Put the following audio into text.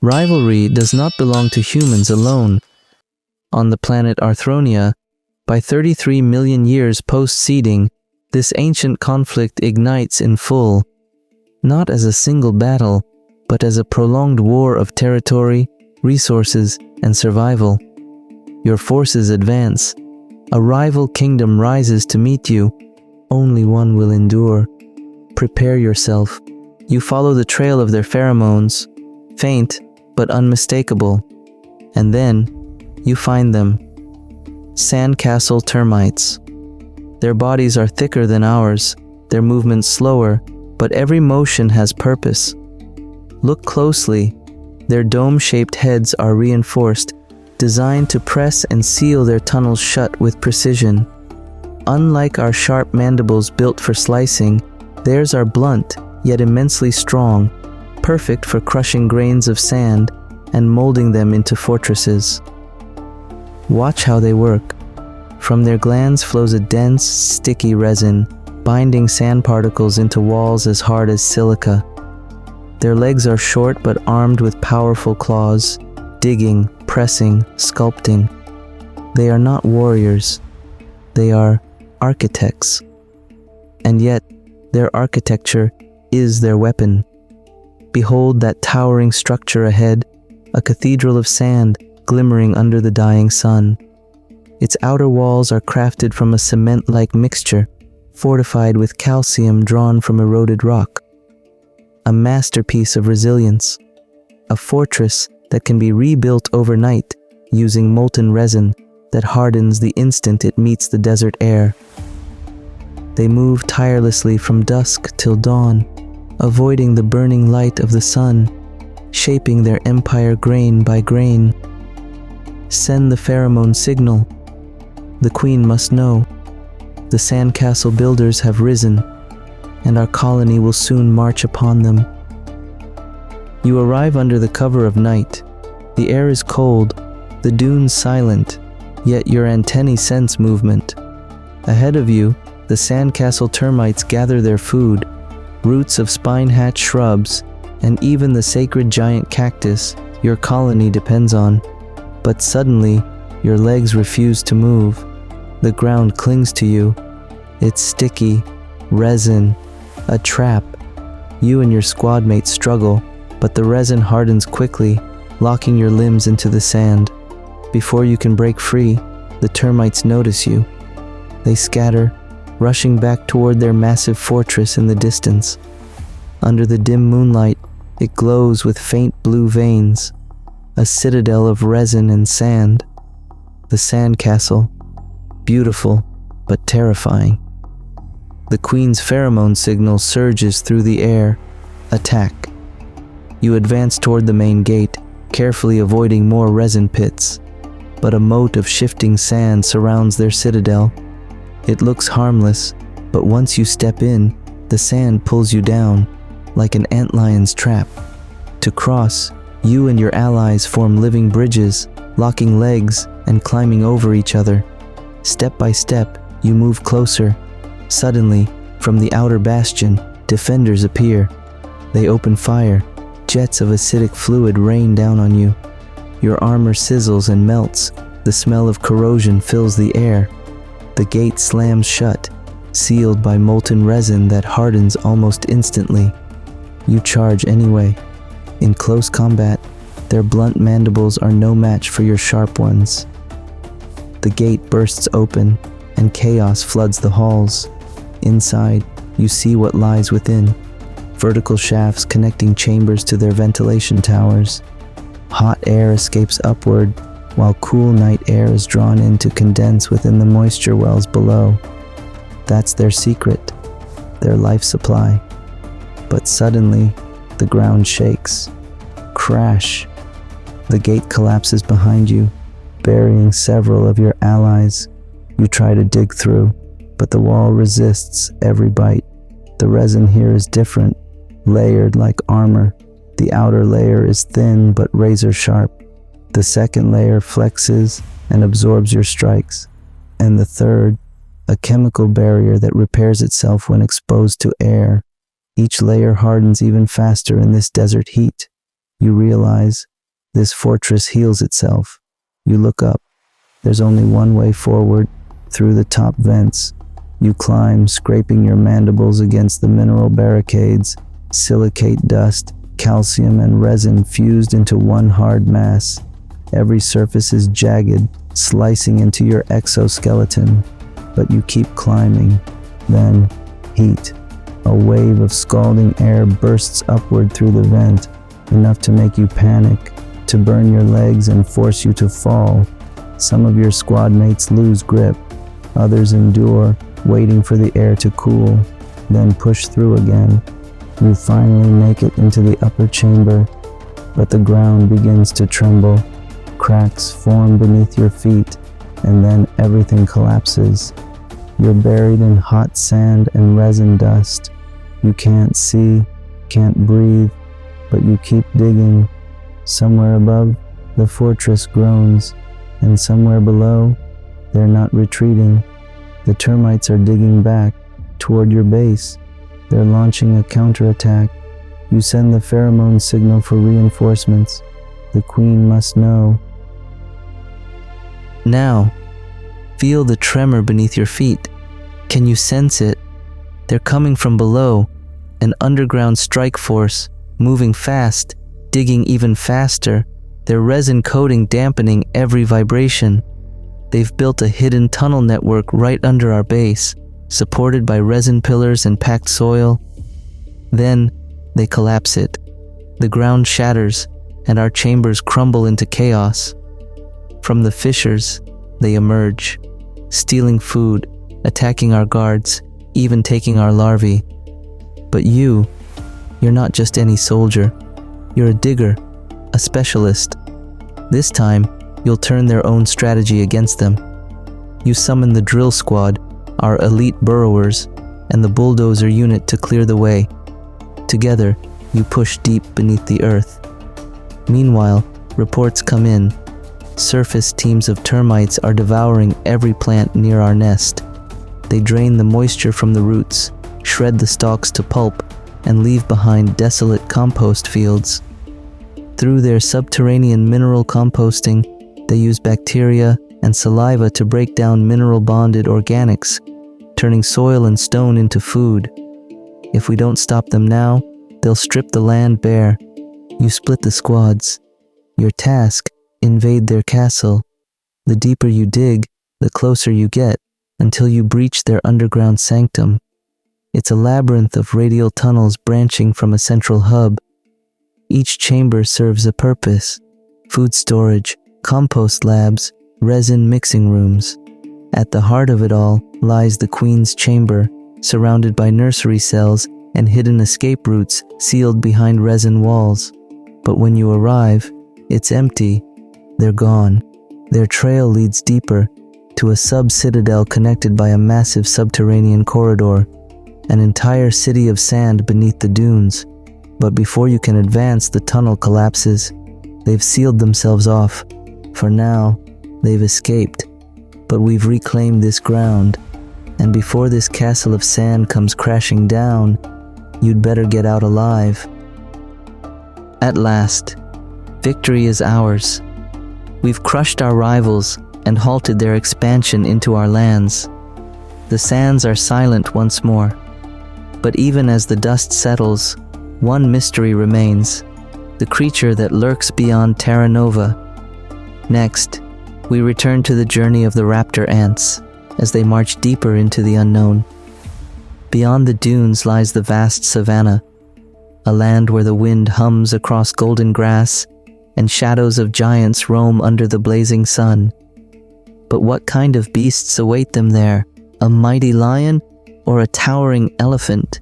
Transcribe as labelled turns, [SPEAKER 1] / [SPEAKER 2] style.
[SPEAKER 1] Rivalry does not belong to humans alone. On the planet Arthronia, by 33 million years post-seeding, this ancient conflict ignites in full, not as a single battle, but as a prolonged war of territory, resources, and survival. Your forces advance. A rival kingdom rises to meet you. Only one will endure. Prepare yourself. You follow the trail of their pheromones, faint but unmistakable. And then, you find them. Sandcastle termites. Their bodies are thicker than ours, their movements slower, but every motion has purpose. Look closely. Their dome-shaped heads are reinforced, designed to press and seal their tunnels shut with precision. Unlike our sharp mandibles built for slicing, theirs are blunt, yet immensely strong, perfect for crushing grains of sand and molding them into fortresses. Watch how they work. From their glands flows a dense, sticky resin, binding sand particles into walls as hard as silica. Their legs are short but armed with powerful claws, digging, pressing, sculpting. They are not warriors. They are architects. And yet, their architecture is their weapon. Behold that towering structure ahead, a cathedral of sand glimmering under the dying sun. Its outer walls are crafted from a cement-like mixture, fortified with calcium drawn from eroded rock. A masterpiece of resilience, a fortress that can be rebuilt overnight using molten resin that hardens the instant it meets the desert air. They move tirelessly from dusk till dawn, avoiding the burning light of the sun, shaping their empire grain by grain. Send the pheromone signal. The queen must know. The sandcastle builders have risen, and our colony will soon march upon them. You arrive under the cover of night. The air is cold, the dunes silent, yet your antennae sense movement. Ahead of you, the sandcastle termites gather their food, roots of spine-hatched shrubs, and even the sacred giant cactus your colony depends on. But suddenly, your legs refuse to move. The ground clings to you. It's sticky, resin, a trap. You and your squad mates struggle, but the resin hardens quickly, locking your limbs into the sand. Before you can break free, the termites notice you. They scatter, rushing back toward their massive fortress in the distance. Under the dim moonlight, it glows with faint blue veins, a citadel of resin and sand. The sandcastle, beautiful but terrifying. The queen's pheromone signal surges through the air. Attack. You advance toward the main gate, carefully avoiding more resin pits. But a moat of shifting sand surrounds their citadel. It looks harmless, but once you step in, the sand pulls you down, like an antlion's trap. To cross, you and your allies form living bridges, locking legs and climbing over each other. Step by step, you move closer. Suddenly, from the outer bastion, defenders appear. They open fire. Jets of acidic fluid rain down on you. Your armor sizzles and melts. The smell of corrosion fills the air. The gate slams shut, sealed by molten resin that hardens almost instantly. You charge anyway. In close combat, their blunt mandibles are no match for your sharp ones. The gate bursts open, and chaos floods the halls. Inside, you see what lies within. Vertical shafts connecting chambers to their ventilation towers. Hot air escapes upward, while cool night air is drawn in to condense within the moisture wells below. That's their secret, their life supply. But suddenly, the ground shakes. Crash! The gate collapses behind you, burying several of your allies. You try to dig through, but the wall resists every bite. The resin here is different, layered like armor. The outer layer is thin but razor sharp. The second layer flexes and absorbs your strikes. And the third, a chemical barrier that repairs itself when exposed to air. Each layer hardens even faster in this desert heat. You realize This fortress heals itself. You look up. There's only one way forward, through the top vents. You climb, scraping your mandibles against the mineral barricades. Silicate dust, calcium, and resin fused into one hard mass. Every surface is jagged, slicing into your exoskeleton. But you keep climbing. Then, heat. A wave of scalding air bursts upward through the vent, enough to make you panic, to burn your legs and force you to fall. Some of your squad mates lose grip. Others endure, waiting for the air to cool, then push through again. You finally make it into the upper chamber, but the ground begins to tremble. Cracks form beneath your feet, and then everything collapses. You're buried in hot sand and resin dust. You can't see, can't breathe, but you keep digging. Somewhere above, the fortress groans, and somewhere below, they're not retreating. The termites are digging back toward your base. They're launching a counterattack. You send the pheromone signal for reinforcements. The queen must know.
[SPEAKER 2] Now, feel the tremor beneath your feet. Can you sense it? They're coming from below, an underground strike force, moving fast, digging even faster, their resin coating dampening every vibration. They've built a hidden tunnel network right under our base, supported by resin pillars and packed soil. Then, they collapse it. The ground shatters, and our chambers crumble into chaos. From the fissures, they emerge, stealing food, attacking our guards, even taking our larvae. But you're not just any soldier. You're a digger, a specialist. This time, you'll turn their own strategy against them. You summon the drill squad, our elite burrowers, and the bulldozer unit to clear the way. Together, you push deep beneath the earth. Meanwhile, reports come in. Surface teams of termites are devouring every plant near our nest. They drain the moisture from the roots, shred the stalks to pulp, and leave behind desolate compost fields. Through their subterranean mineral composting, they use bacteria and saliva to break down mineral-bonded organics, turning soil and stone into food. If we don't stop them now, they'll strip the land bare. You split the squads. Your task, invade their castle. The deeper you dig, the closer you get, until you breach their underground sanctum. It's a labyrinth of radial tunnels branching from a central hub. Each chamber serves a purpose: food storage, compost labs, resin mixing rooms. At the heart of it all lies the Queen's chamber, surrounded by nursery cells and hidden escape routes sealed behind resin walls. But when you arrive, it's empty. They're gone. Their trail leads deeper, to a sub-citadel connected by a massive subterranean corridor, an entire city of sand beneath the dunes. But before you can advance, the tunnel collapses. They've sealed themselves off. For now, they've escaped. But we've reclaimed this ground, and before this castle of sand comes crashing down, you'd better get out alive. At last, victory is ours. We've crushed our rivals and halted their expansion into our lands. The sands are silent once more. But even as the dust settles, one mystery remains: the creature that lurks beyond Terra Nova. Next, we return to the journey of the raptor ants as they march deeper into the unknown. Beyond the dunes lies the vast savanna, a land where the wind hums across golden grass and shadows of giants roam under the blazing sun. But what kind of beasts await them there? A mighty lion or a towering elephant?